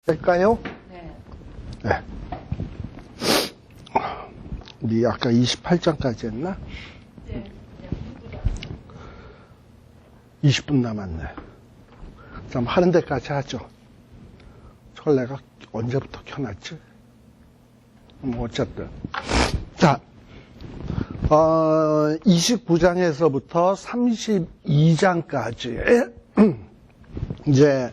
될까요? 네. 네. 우리 아까 28장까지 했나? 네. 20분 남았네. 그럼 하는 데까지 하죠. 저걸 내가 언제부터 켜놨지? 어쨌든. 자, 29장에서부터 32장까지 이제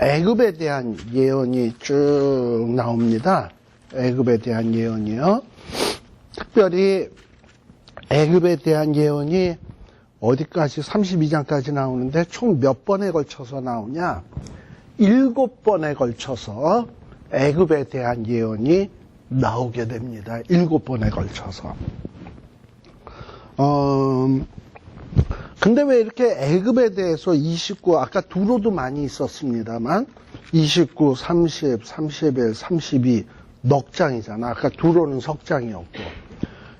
애굽에 대한 예언이 쭉 나옵니다. 애굽에 대한 예언이요. 특별히 애굽에 대한 예언이 어디까지 32장까지 나오는데 총 몇 번에 걸쳐서 나오냐? 7번에 걸쳐서 애굽에 대한 예언이 나오게 됩니다. 7번에 걸쳐서. 근데 왜 이렇게 애굽에 대해서 29, 아까 두로도 많이 있었습니다만 29, 30, 31, 32 넉 장이잖아. 아까 두로는 석 장이었고.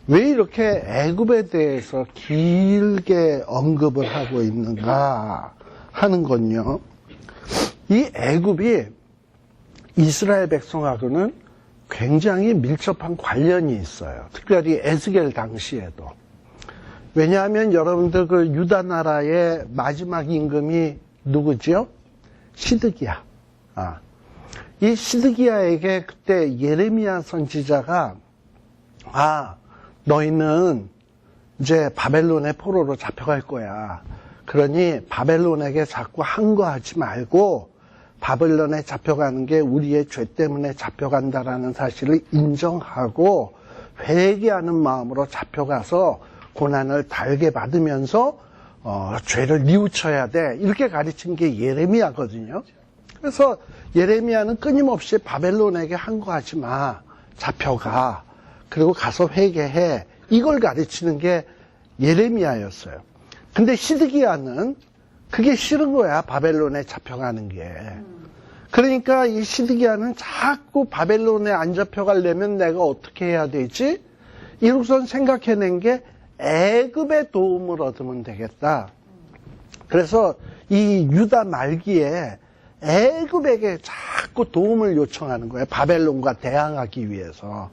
왜 이렇게 애굽에 대해서 길게 언급을 하고 있는가 하는 건요. 이 애굽이 이스라엘 백성하고는 굉장히 밀접한 관련이 있어요. 특별히 에스겔 당시에도. 왜냐하면 여러분들 그 유다 나라의 마지막 임금이 누구지요? 시드기야. 이 시드기야에게 그때 예레미야 선지자가 너희는 이제 바벨론의 포로로 잡혀갈 거야. 그러니 바벨론에게 자꾸 항거하지 말고 바벨론에 잡혀가는 게 우리의 죄 때문에 잡혀간다라는 사실을 인정하고 회개하는 마음으로 잡혀가서 고난을 달게 받으면서 죄를 뉘우쳐야 돼. 이렇게 가르친 게 예레미야거든요. 그래서 예레미야는 끊임없이 바벨론에게 항거하지 마. 잡혀가. 그리고 가서 회개해. 이걸 가르치는 게 예레미야였어요. 근데 시드기야는 그게 싫은 거야. 바벨론에 잡혀가는 게. 그러니까 이 시드기야는 자꾸 바벨론에 안 잡혀가려면 내가 어떻게 해야 되지? 이로선 생각해낸 게 애굽의 도움을 얻으면 되겠다. 그래서 이 유다 말기에 애굽에게 자꾸 도움을 요청하는 거예요. 바벨론과 대항하기 위해서.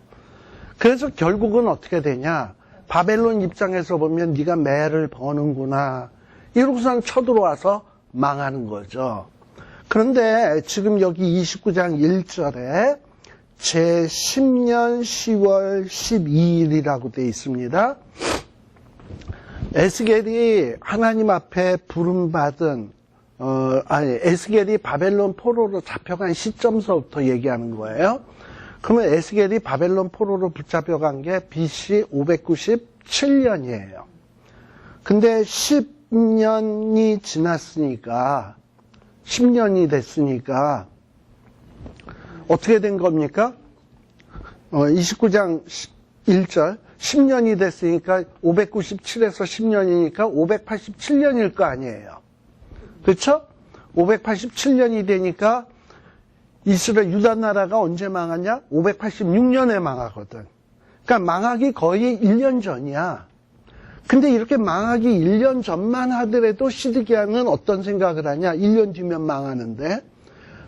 그래서 결국은 어떻게 되냐. 바벨론 입장에서 보면 네가 매를 버는구나. 이러고선 쳐들어와서 망하는 거죠. 그런데 지금 여기 29장 1절에 제10년 10월 12일이라고 되어 있습니다. 에스겔이 하나님 앞에 부름받은 에스겔이 바벨론 포로로 잡혀간 시점서부터 얘기하는 거예요. 그러면 에스겔이 바벨론 포로로 붙잡혀간 게 BC 597년이에요. 근데 10년이 지났으니까 10년이 됐으니까 어떻게 된 겁니까? 29장 1절 10년이 됐으니까 597에서 10년이니까 587년일 거 아니에요. 그렇죠? 587년이 되니까 이스라엘 유다 나라가 언제 망하냐? 586년에 망하거든. 그러니까 망하기 거의 1년 전이야. 근데 이렇게 망하기 1년 전만 하더라도 시드기야는 어떤 생각을 하냐? 1년 뒤면 망하는데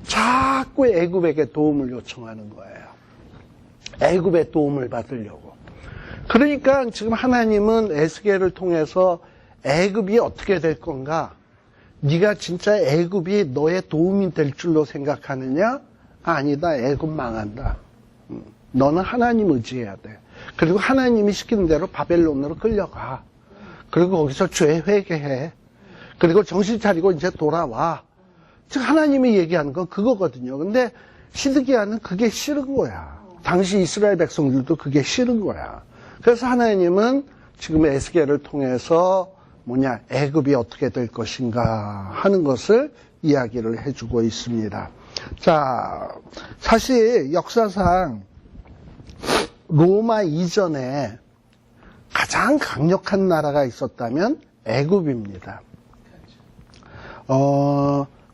자꾸 애굽에게 도움을 요청하는 거예요. 애굽의 도움을 받으려고. 그러니까 지금 하나님은 에스겔을 통해서 애굽이 어떻게 될 건가? 네가 진짜 애굽이 너의 도움이 될 줄로 생각하느냐? 아니다. 애굽 망한다. 너는 하나님 의지해야 돼. 그리고 하나님이 시키는 대로 바벨론으로 끌려가. 그리고 거기서 죄 회개해. 그리고 정신 차리고 이제 돌아와. 즉 하나님이 얘기하는 건 그거거든요. 근데 시드기야는 그게 싫은 거야. 당시 이스라엘 백성들도 그게 싫은 거야. 그래서 하나님은 지금 에스겔을 통해서 애굽이 어떻게 될 것인가 하는 것을 이야기를 해주고 있습니다. 자, 사실 역사상 로마 이전에 가장 강력한 나라가 있었다면 애굽입니다.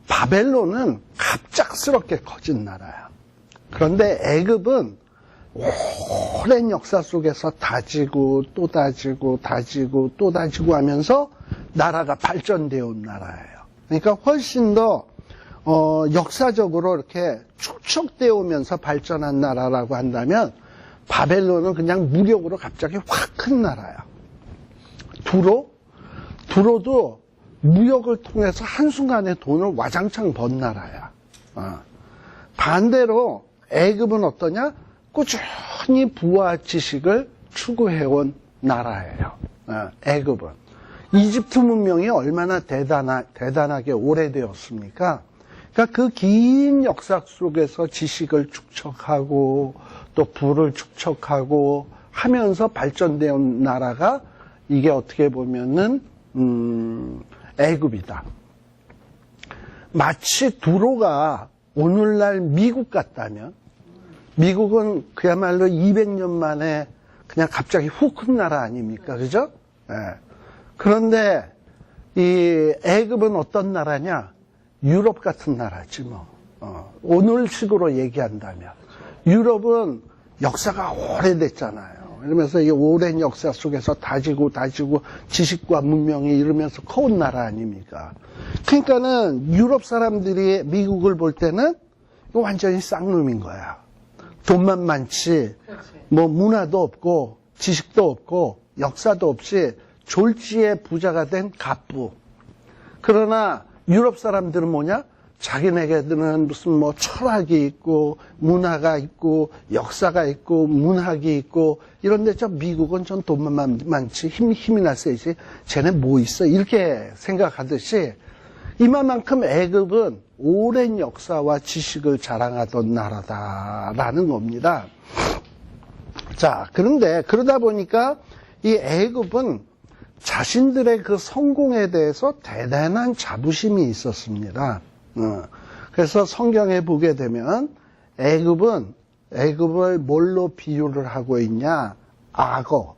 바벨론은 갑작스럽게 커진 나라야. 그런데 애굽은 오랜 역사 속에서 다지고 또 다지고 다지고 또 다지고 하면서 나라가 발전되어 온 나라예요. 그러니까 훨씬 더 역사적으로 이렇게 축적되어 오면서 발전한 나라라고 한다면 바벨론은 그냥 무력으로 갑자기 확 큰 나라야. 두로도 무역을 통해서 한순간에 돈을 와장창 번 나라야. 반대로 애굽은 어떠냐? 꾸준히 부와 지식을 추구해온 나라예요. 애굽은. 이집트 문명이 얼마나 대단하게 오래되었습니까? 그러니까 그 긴 역사 속에서 지식을 축적하고 또 부를 축적하고 하면서 발전된 나라가 이게 어떻게 보면은 애굽이다. 마치 두로가 오늘날 미국 같다면, 미국은 그야말로 200년 만에 그냥 갑자기 훅 큰 나라 아닙니까? 그죠? 네. 그런데 이 애굽은 어떤 나라냐? 유럽 같은 나라지 뭐. 오늘식으로 얘기한다면 유럽은 역사가 오래됐잖아요. 이러면서 이 오랜 역사 속에서 다지고 지식과 문명이 이러면서 커온 나라 아닙니까? 그러니까는 유럽 사람들이 미국을 볼 때는 이거 완전히 쌍놈인 거야. 돈만 많지, 뭐 문화도 없고 지식도 없고 역사도 없이 졸지에 부자가 된 갑부. 그러나 유럽 사람들은 뭐냐? 자기네들은 무슨 뭐 철학이 있고 문화가 있고 역사가 있고 문학이 있고 이런데 저 미국은 전 돈만 많지 힘이나 세지 쟤네 뭐 있어 이렇게 생각하듯이 이만큼 애굽은 오랜 역사와 지식을 자랑하던 나라다라는 겁니다. 자, 그런데 그러다 보니까 이 애굽은 자신들의 그 성공에 대해서 대단한 자부심이 있었습니다. 그래서 성경에 보게 되면 애굽을 뭘로 비유를 하고 있냐? 악어.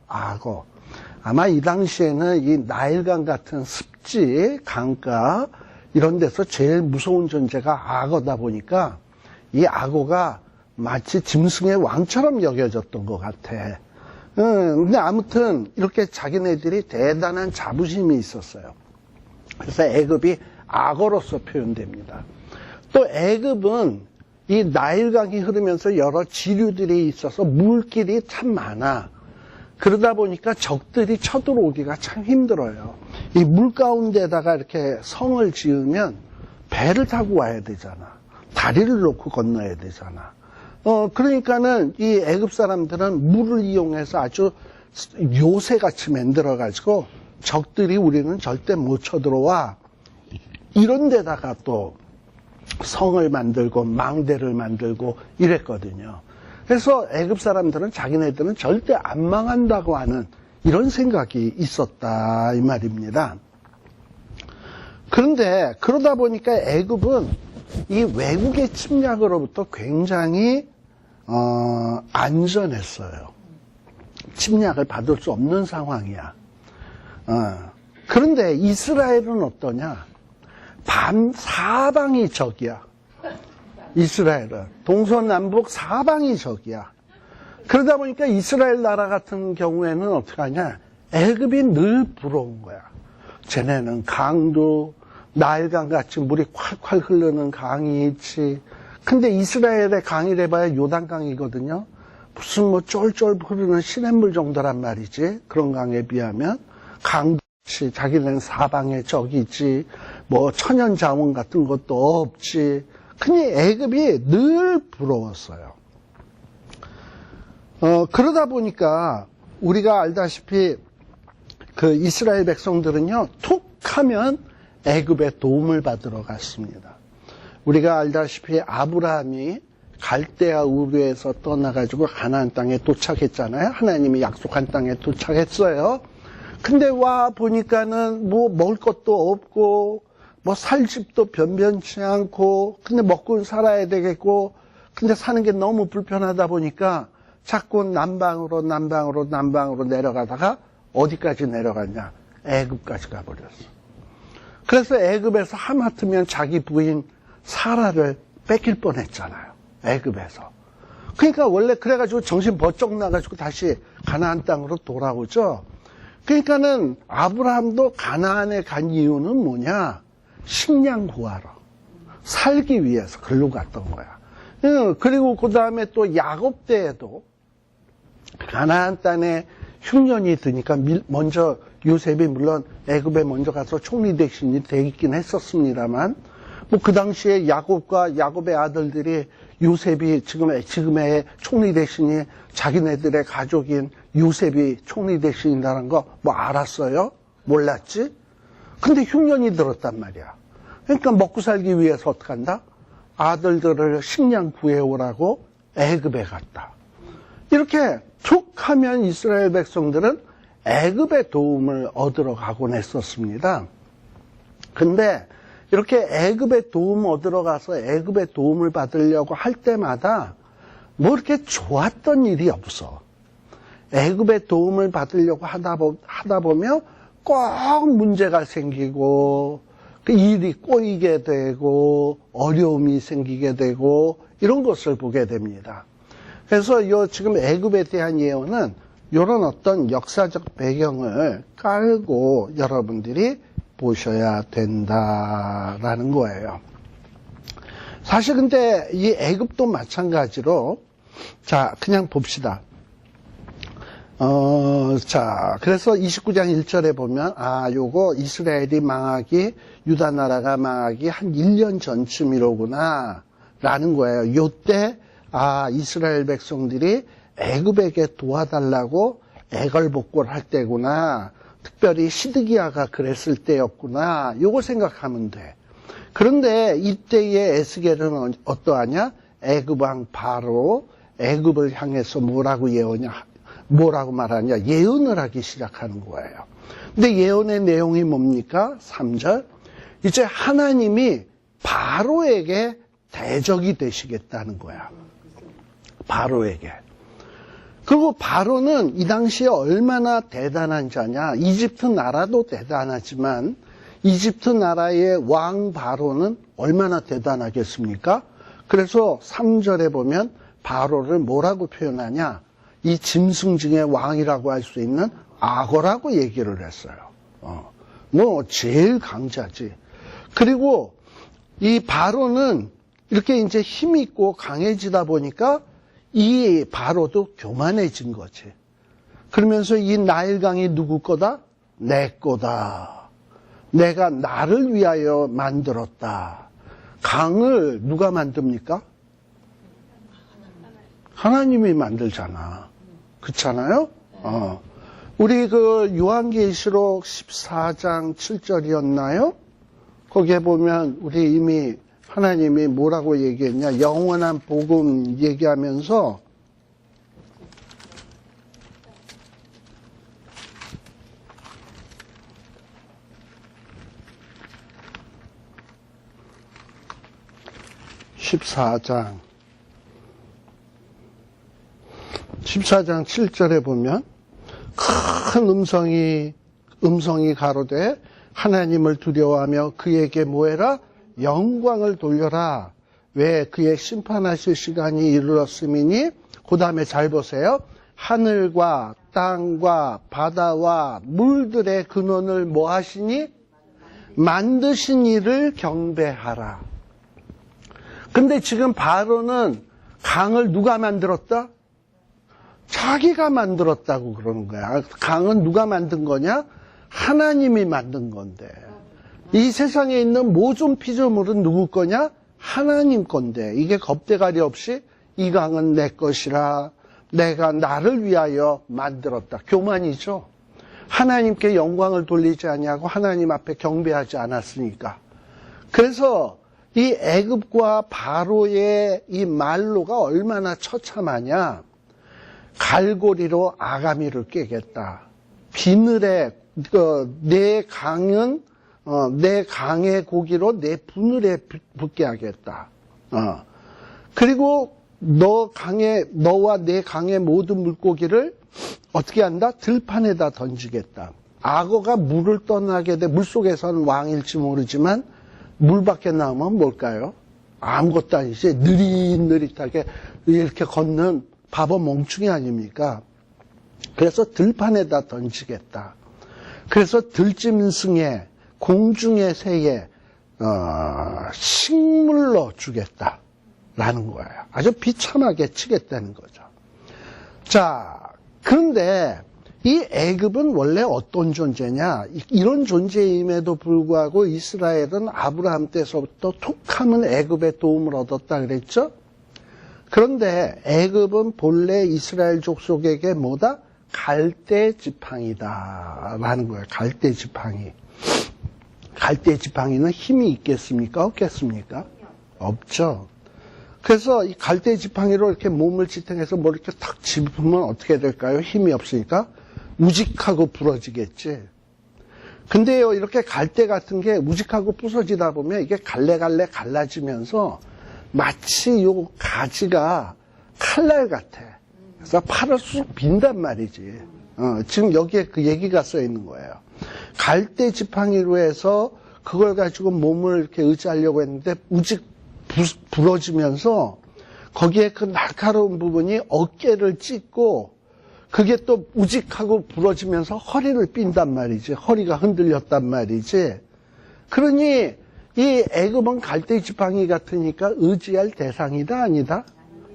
아마 이 당시에는 이 나일강 같은 습지, 강가 이런 데서 제일 무서운 존재가 악어다 보니까 이 악어가 마치 짐승의 왕처럼 여겨졌던 것 같아. 근데 아무튼 이렇게 자기네들이 대단한 자부심이 있었어요. 그래서 애굽이 악어로서 표현됩니다. 또 애굽은 이 나일강이 흐르면서 여러 지류들이 있어서 물길이 참 많아. 그러다 보니까 적들이 쳐들어오기가 참 힘들어요. 이 물 가운데다가 이렇게 성을 지으면 배를 타고 와야 되잖아. 다리를 놓고 건너야 되잖아. 그러니까는 이 애굽 사람들은 물을 이용해서 아주 요새같이 만들어가지고 적들이 우리는 절대 못 쳐들어와. 이런 데다가 또 성을 만들고 망대를 만들고 이랬거든요. 그래서 애굽 사람들은 자기네들은 절대 안 망한다고 하는 이런 생각이 있었다 이 말입니다. 그런데 그러다 보니까 애굽은 이 외국의 침략으로부터 굉장히 안전했어요. 침략을 받을 수 없는 상황이야. 그런데 이스라엘은 어떠냐? 사방이 적이야. 이스라엘은 동서남북 사방이 적이야. 그러다 보니까 이스라엘 나라 같은 경우에는 어떻게 하냐? 애굽이 늘 부러운 거야. 쟤네는 강도 나일강 같이 물이 콸콸 흐르는 강이 있지. 근데 이스라엘의 강이래 봐야 요단강이거든요. 무슨 뭐 쫄쫄 흐르는 시냇물 정도란 말이지. 그런 강에 비하면 강도 없이 자기네는 사방에 적이 있지. 뭐 천연자원 같은 것도 없지. 근데 애굽이 늘 부러웠어요. 그러다 보니까 우리가 알다시피 그 이스라엘 백성들은요, 툭 하면 애굽의 도움을 받으러 갔습니다. 우리가 알다시피 아브라함이 갈대아 우르에서 떠나가지고 가나안 땅에 도착했잖아요. 하나님이 약속한 땅에 도착했어요. 근데 와 보니까는 뭐 먹을 것도 없고 뭐 살 집도 변변치 않고 근데 먹고 살아야 되겠고 근데 사는 게 너무 불편하다 보니까 자꾸 남방으로 내려가다가 어디까지 내려갔냐? 애굽까지 가버렸어. 그래서 애굽에서 하마터면 자기 부인 사라를 뺏길 뻔했잖아요. 애굽에서. 그러니까 원래 그래가지고 정신 번쩍 나가지고 다시 가나안 땅으로 돌아오죠. 그러니까는 아브라함도 가나안에 간 이유는 뭐냐? 식량 구하러. 살기 위해서 글로 갔던 거야. 그리고 그 다음에 또 야곱 때에도 가나안 땅에 흉년이 드니까 먼저 요셉이 물론 애굽에 먼저 가서 총리 대신이 되긴 했었습니다만, 뭐 그 당시에 야곱과 야곱의 아들들이 요셉이 지금의 총리 대신이 자기네들의 가족인 요셉이 총리 대신이라는 거 뭐 알았어요? 몰랐지? 근데 흉년이 들었단 말이야. 그러니까 먹고 살기 위해서 어떻게 한다? 아들들을 식량 구해오라고 애굽에 갔다. 이렇게 툭 하면 이스라엘 백성들은 애굽의 도움을 얻으러 가곤 했었습니다. 근데 이렇게 애굽의 도움 얻으러 가서 애굽의 도움을 받으려고 할 때마다 뭐 이렇게 좋았던 일이 없어. 애굽의 도움을 받으려고 하다 보면 꼭 문제가 생기고 그 일이 꼬이게 되고 어려움이 생기게 되고 이런 것을 보게 됩니다. 그래서 지금 애굽에 대한 예언은 이런 어떤 역사적 배경을 깔고 여러분들이 보셔야 된다라는 거예요. 사실 근데 이 애굽도 마찬가지로 자 그냥 봅시다. 자 그래서 29장 1절에 보면 요거 이스라엘이 망하기 유다 나라가 망하기 한 1년 전쯤이로구나 라는 거예요. 요때 이스라엘 백성들이 애굽에게 도와달라고 애걸복걸 할 때구나. 특별히 시드기야가 그랬을 때였구나. 요거 생각하면 돼. 그런데 이때의 에스겔은 어떠하냐? 애굽 왕 바로 애굽을 향해서 뭐라고 말하냐? 예언을 하기 시작하는 거예요. 근데 예언의 내용이 뭡니까? 3절. 이제 하나님이 바로에게 대적이 되시겠다는 거야. 바로에게. 그리고 바로는 이 당시에 얼마나 대단한 자냐. 이집트 나라도 대단하지만 이집트 나라의 왕 바로는 얼마나 대단하겠습니까? 그래서 3절에 보면 바로를 뭐라고 표현하냐. 이 짐승 중에 왕이라고 할 수 있는 악어라고 얘기를 했어요. 뭐 제일 강자지. 그리고 이 바로는 이렇게 이제 힘이 있고 강해지다 보니까 이 바로도 교만해진 거지. 그러면서 이 나일강이 누구 거다? 내 거다. 내가 나를 위하여 만들었다. 강을 누가 만듭니까? 하나님이 만들잖아. 그렇잖아요? 우리 요한계시록 14장 7절이었나요? 거기에 보면 우리 이미 하나님이 뭐라고 얘기했냐? 영원한 복음 얘기하면서 (14장 7절에) 보면 큰 음성이 가로되 하나님을 두려워하며 그에게 뭐해라? 영광을 돌려라. 왜? 그의 심판하실 시간이 이르렀음이니. 그 다음에 잘 보세요. 하늘과 땅과 바다와 물들의 근원을 뭐 하시니? 만드신 이를 경배하라. 근데 지금 바로는 강을 누가 만들었다? 자기가 만들었다고 그러는 거야. 강은 누가 만든 거냐? 하나님이 만든 건데. 이 세상에 있는 모든 피조물은 누구 거냐? 하나님 건데. 이게 겁대가리 없이 이 강은 내 것이라. 내가 나를 위하여 만들었다. 교만이죠. 하나님께 영광을 돌리지 아니하고 하나님 앞에 경배하지 않았으니까. 그래서 이 애굽과 바로의 이 말로가 얼마나 처참하냐. 갈고리로 아가미를 꿰겠다. 비늘에 내 강은 내 강의 고기로 내 분을에 붙게 하겠다. 그리고 너와 내 강의 모든 물고기를 어떻게 한다? 들판에다 던지겠다. 악어가 물을 떠나게 돼. 물속에서는 왕일지 모르지만 물 밖에 나오면 뭘까요? 아무것도 아니지. 느릿느릿하게 이렇게 걷는 바보 멍충이 아닙니까? 그래서 들판에다 던지겠다. 그래서 들짐승에 공중의 새에 식물로 주겠다라는 거예요. 아주 비참하게 치겠다는 거죠. 자, 그런데 이 애굽은 원래 어떤 존재냐? 이런 존재임에도 불구하고 이스라엘은 아브라함 때서부터 툭하면 애굽의 도움을 얻었다 그랬죠? 그런데 애굽은 본래 이스라엘 족속에게 뭐다? 갈대 지팡이다 라는 거예요. 갈대 지팡이. 갈대 지팡이는 힘이 있겠습니까? 없겠습니까? 없죠. 그래서 이 갈대 지팡이로 이렇게 몸을 지탱해서 뭐 이렇게 탁 짚으면 어떻게 될까요? 힘이 없으니까 우직하고 부러지겠지. 근데요, 이렇게 갈대 같은 게 우직하고 부서지다 보면 이게 갈래갈래 갈라지면서 마치 요 가지가 칼날 같아. 그래서 팔을 쑥 빈단 말이지. 지금 여기에 그 얘기가 써 있는 거예요. 갈대 지팡이로 해서 그걸 가지고 몸을 이렇게 의지하려고 했는데 우직 부러지면서 거기에 그 날카로운 부분이 어깨를 찢고 그게 또 우직하고 부러지면서 허리를 삔단 말이지. 허리가 흔들렸단 말이지. 그러니 이 애굽은 갈대 지팡이 같으니까 의지할 대상이다 아니다?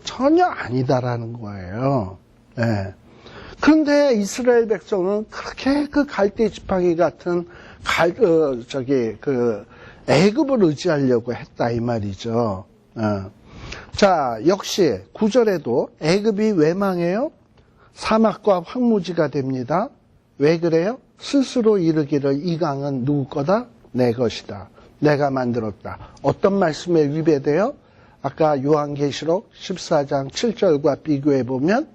전혀 아니다라는 거예요. 네. 그런데 이스라엘 백성은 그렇게 그 갈대 지팡이 같은 애굽을 의지하려고 했다 이 말이죠. 자, 역시 9절에도 애굽이 왜 망해요? 사막과 황무지가 됩니다. 왜 그래요? 스스로 이르기를 이 강은 누구 거다? 내 것이다. 내가 만들었다. 어떤 말씀에 위배돼요? 아까 요한계시록 14장 7절과 비교해 보면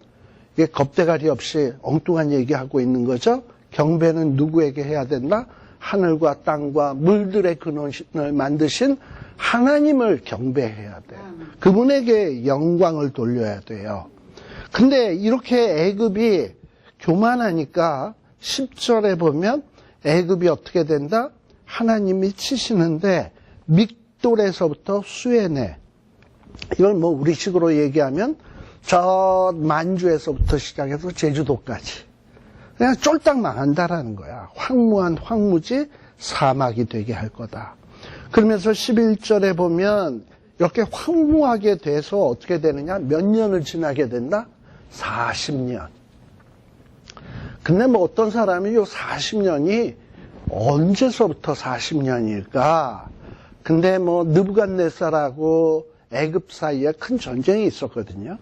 이게 겁대가리 없이 엉뚱한 얘기하고 있는 거죠. 경배는 누구에게 해야 된다? 하늘과 땅과 물들의 근원을 만드신 하나님을 경배해야 돼. 그분에게 영광을 돌려야 돼요. 근데 이렇게 애굽이 교만하니까 10절에 보면 애굽이 어떻게 된다? 하나님이 치시는데 믹돌에서부터 수에네. 이걸 뭐 우리식으로 얘기하면 저 만주에서부터 시작해서 제주도까지 그냥 쫄딱 망한다라는 거야. 황무한 황무지 사막이 되게 할 거다. 그러면서 11절에 보면 이렇게 황무하게 돼서 어떻게 되느냐? 몇 년을 지나게 된다? 40년. 근데 뭐 어떤 사람이 요 40년이 언제서부터 40년일까? 근데 뭐 느부갓네살하고 애굽 사이에 큰 전쟁이 있었거든요.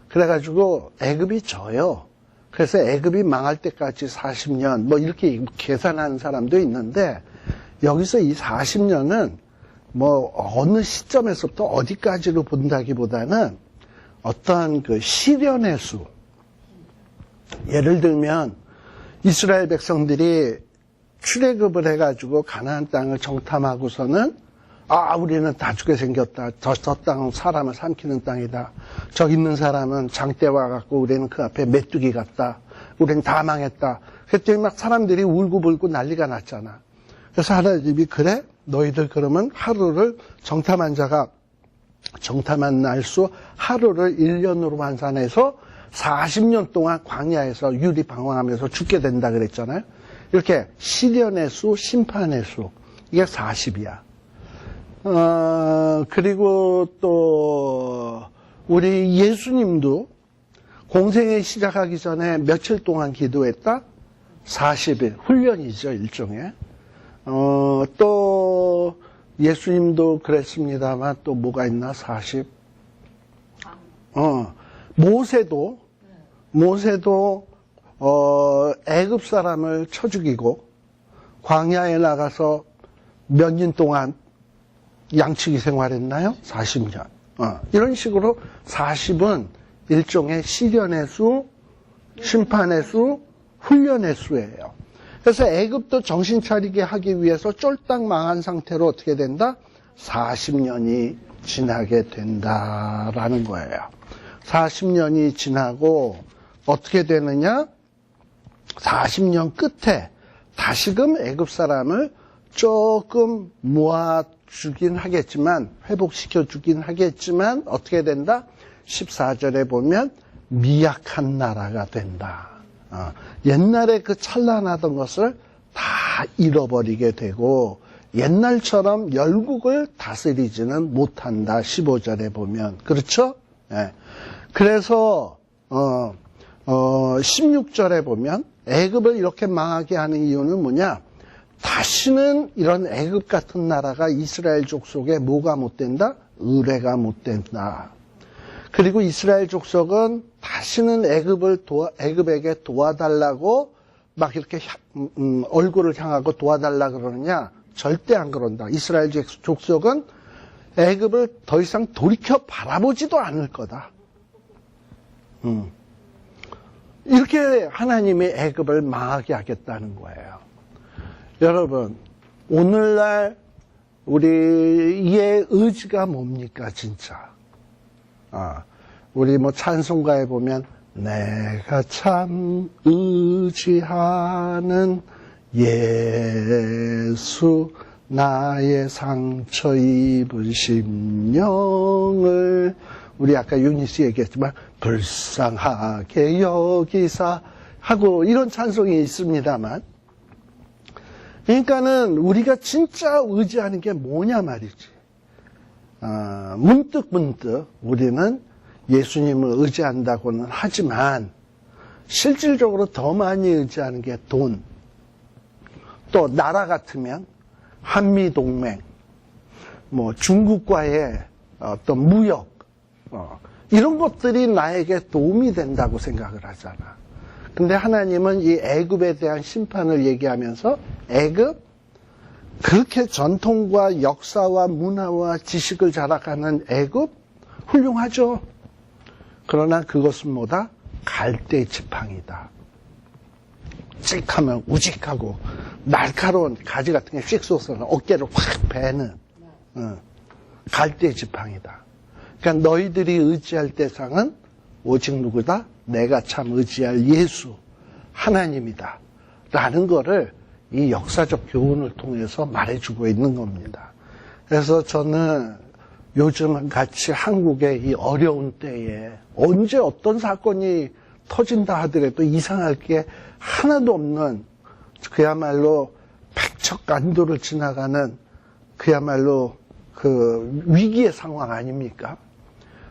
그래가지고 애굽이 져요. 그래서 애굽이 망할 때까지 40년 뭐 이렇게 계산하는 사람도 있는데 여기서 이 40년은 뭐 어느 시점에서부터 어디까지로 본다기보다는 어떤 그 시련의 수. 예를 들면 이스라엘 백성들이 출애굽을 해가지고 가나안 땅을 정탐하고서는 우리는 다 죽게 생겼다. 저 땅은 사람을 삼키는 땅이다. 저기 있는 사람은 장대 와갖고 우리는 그 앞에 메뚜기 같다. 우리는 다 망했다. 그랬더니 막 사람들이 울고불고 난리가 났잖아. 그래서 하나님이 그래? 너희들 그러면 하루를 정탐한 자가 정탐한 날수 하루를 1년으로 환산해서 40년 동안 광야에서 유리방황하면서 죽게 된다 그랬잖아요. 이렇게 시련의 수, 심판의 수. 이게 40이야. 그리고 또 우리 예수님도 공생애 시작하기 전에 며칠 동안 기도했다? 40일. 훈련이죠, 일종의. 또 예수님도 그랬습니다만 또 뭐가 있나? 40. 모세도 애굽 사람을 쳐 죽이고 광야에 나가서 몇 년 동안 양치기 생활했나요? 40년. 이런 식으로 40은 일종의 시련의 수, 심판의 수, 훈련의 수예요. 그래서 애굽도 정신 차리게 하기 위해서 쫄딱 망한 상태로 어떻게 된다? 40년이 지나게 된다라는 거예요. 40년이 지나고 어떻게 되느냐? 40년 끝에 다시금 애굽 사람을 조금 모아주긴 하겠지만 회복시켜주긴 하겠지만 어떻게 된다? 14절에 보면 미약한 나라가 된다. 옛날에 그 찬란하던 것을 다 잃어버리게 되고 옛날처럼 열국을 다스리지는 못한다. 15절에 보면. 그렇죠? 예. 그래서 16절에 보면 애굽을 이렇게 망하게 하는 이유는 뭐냐? 다시는 이런 애굽 같은 나라가 이스라엘 족속에 뭐가 못 된다? 의뢰가 못 된다. 그리고 이스라엘 족속은 다시는 애굽에게 도와달라고 막 이렇게 얼굴을 향하고 도와달라 그러느냐? 절대 안 그런다. 이스라엘 족속은 애굽을 더 이상 돌이켜 바라보지도 않을 거다. 이렇게 하나님이 애굽을 망하게 하겠다는 거예요. 여러분, 오늘날 우리의 의지가 뭡니까, 진짜? 우리 찬송가에 보면, 내가 참 의지하는 예수, 나의 상처 입은 심령을, 우리 아까 유니스 얘기했지만, 불쌍하게 여기사 하고 이런 찬송이 있습니다만, 그러니까는 우리가 진짜 의지하는 게 뭐냐 말이지. 문득 우리는 예수님을 의지한다고는 하지만 실질적으로 더 많이 의지하는 게 돈, 또 나라 같으면 한미동맹, 중국과의 어떤 무역, 이런 것들이 나에게 도움이 된다고 생각을 하잖아. 근데 하나님은 이 애굽에 대한 심판을 얘기하면서 애굽, 그렇게 전통과 역사와 문화와 지식을 자랑하는 애굽, 훌륭하죠. 그러나 그것은 뭐다? 갈대 지팡이다. 찍하면 우직하고 날카로운 가지 같은 게 씩 쏘서는 어깨를 확 베는 갈대 지팡이다. 그러니까 너희들이 의지할 대상은 오직 누구다? 내가 참 의지할 예수, 하나님이다. 라는 거를 이 역사적 교훈을 통해서 말해주고 있는 겁니다. 그래서 저는 요즘 같이 한국의 이 어려운 때에 언제 어떤 사건이 터진다 하더라도 이상할 게 하나도 없는 그야말로 백척간도를 지나가는 그야말로 그 위기의 상황 아닙니까?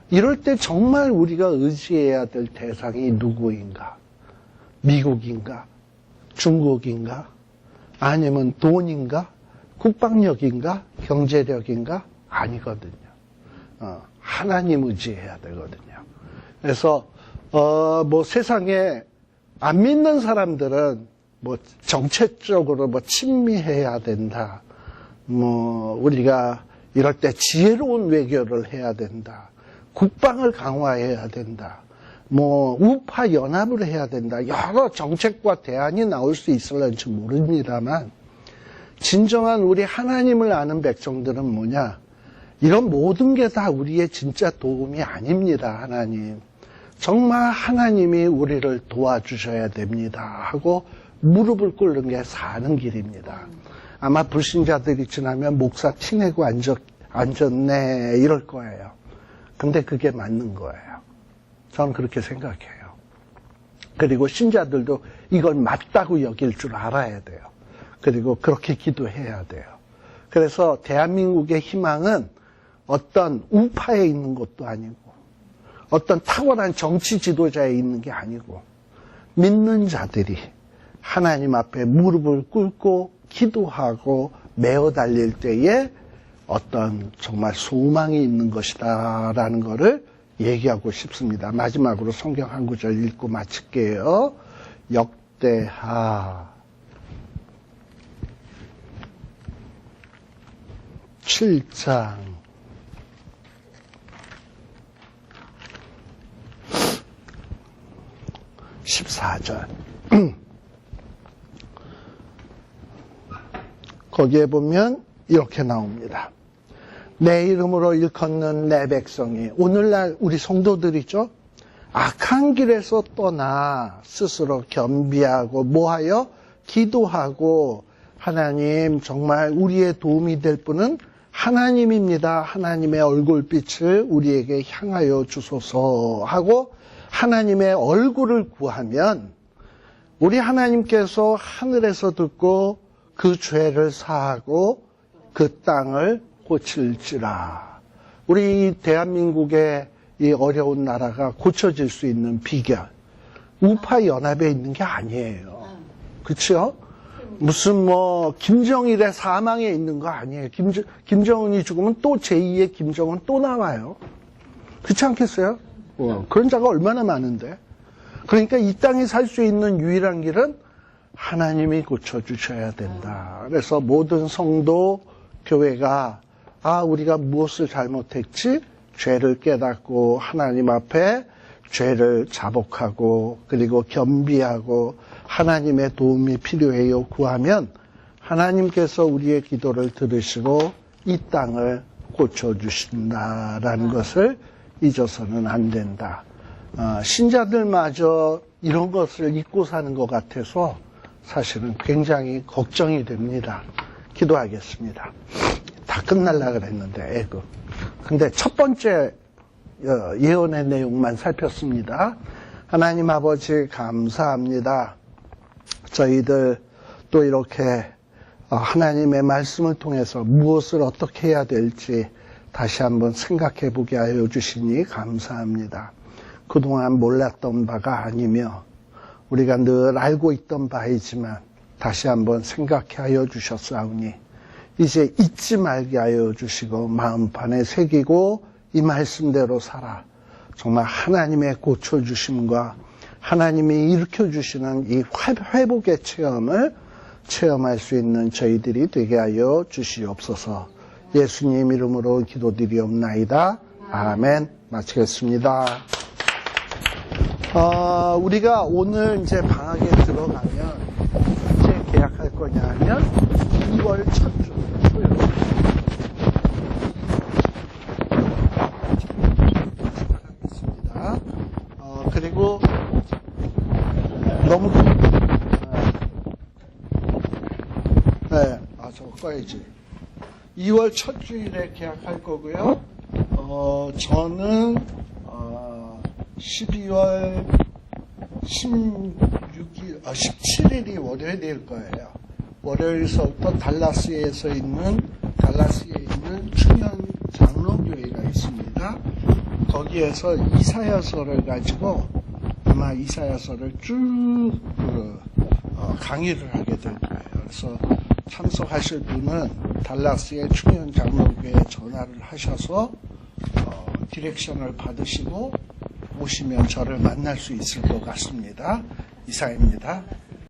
이럴 때 정말 우리가 의지해야 될 대상이 누구인가? 미국인가? 중국인가? 아니면 돈인가? 국방력인가? 경제력인가? 아니거든요. 하나님 의지해야 되거든요. 그래서 세상에 안 믿는 사람들은 정책적으로 친미해야 된다. 우리가 이럴 때 지혜로운 외교를 해야 된다. 국방을 강화해야 된다. 우파 연합을 해야 된다. 여러 정책과 대안이 나올 수 있을런지 모릅니다만, 진정한 우리 하나님을 아는 백성들은 뭐냐? 이런 모든 게 다 우리의 진짜 도움이 아닙니다, 하나님. 정말 하나님이 우리를 도와주셔야 됩니다 하고 무릎을 꿇는 게 사는 길입니다. 아마 불신자들이 지나면 목사 티내고 앉았네 이럴 거예요. 근데 그게 맞는 거예요. 저는 그렇게 생각해요. 그리고 신자들도 이걸 맞다고 여길 줄 알아야 돼요. 그리고 그렇게 기도해야 돼요. 그래서 대한민국의 희망은 어떤 우파에 있는 것도 아니고 어떤 탁월한 정치 지도자에 있는 게 아니고 믿는 자들이 하나님 앞에 무릎을 꿇고 기도하고 메어 달릴 때에 어떤 정말 소망이 있는 것이다 라는 것을 얘기하고 싶습니다. 마지막으로 성경 한 구절 읽고 마칠게요. 역대하 7장 14절 거기에 보면 이렇게 나옵니다. 내 이름으로 일컫는 내 백성이, 오늘날 우리 성도들이죠. 악한 길에서 떠나 스스로 겸비하고 뭐하여? 기도하고, 하나님 정말 우리의 도움이 될 분은 하나님입니다. 하나님의 얼굴빛을 우리에게 향하여 주소서 하고 하나님의 얼굴을 구하면 우리 하나님께서 하늘에서 듣고 그 죄를 사하고 그 땅을 고칠지라. 우리 대한민국의 이 어려운 나라가 고쳐질 수 있는 비결, 우파 연합에 있는 게 아니에요. 그렇죠? 무슨 뭐 김정일의 사망에 있는 거 아니에요. 김정은이 죽으면 또 제2의 김정은 또 나와요. 그렇지 않겠어요? 그런 자가 얼마나 많은데. 그러니까 이 땅에 살 수 있는 유일한 길은 하나님이 고쳐주셔야 된다. 그래서 모든 성도, 교회가 우리가 무엇을 잘못했지? 죄를 깨닫고 하나님 앞에 죄를 자복하고 그리고 겸비하고 하나님의 도움이 필요해요 구하면 하나님께서 우리의 기도를 들으시고 이 땅을 고쳐주신다라는 것을 잊어서는 안 된다. 신자들마저 이런 것을 잊고 사는 것 같아서 사실은 굉장히 걱정이 됩니다. 기도하겠습니다. 다 끝날라 그랬는데 애그. 근데 첫 번째 예언의 내용만 살폈습니다. 하나님 아버지 감사합니다. 저희들 또 이렇게 하나님의 말씀을 통해서 무엇을 어떻게 해야 될지 다시 한번 생각해 보게 하여 주시니 감사합니다. 그동안 몰랐던 바가 아니며 우리가 늘 알고 있던 바이지만 다시 한번 생각해 하여 주셨사오니 이제 잊지 말게 하여 주시고 마음판에 새기고 이 말씀대로 살아 정말 하나님의 고쳐주심과 하나님이 일으켜주시는 이 회복의 체험을 체험할 수 있는 저희들이 되게 하여 주시옵소서. 예수님 이름으로 기도드리옵나이다. 아멘. 마치겠습니다. 우리가 오늘 이제 방학에 들어가면 언제 계약할 거냐 하면 2월 첫 주 토요일. 시작하겠습니다. 그리고 너무 네, 저거 꺼야지. 2월 첫 주일에 계약할 거고요. 저는 12월 17일이 월요일일 거예요. 월요일서부터 달라스에 있는 충현 장로교회가 있습니다. 거기에서 이사야서를 가지고 아마 이사야서를 쭉 강의를 하게 될 거예요. 그래서 참석하실 분은 달라스의 충현 장로교회에 전화를 하셔서 디렉션을 받으시고 오시면 저를 만날 수 있을 것 같습니다. 이상입니다.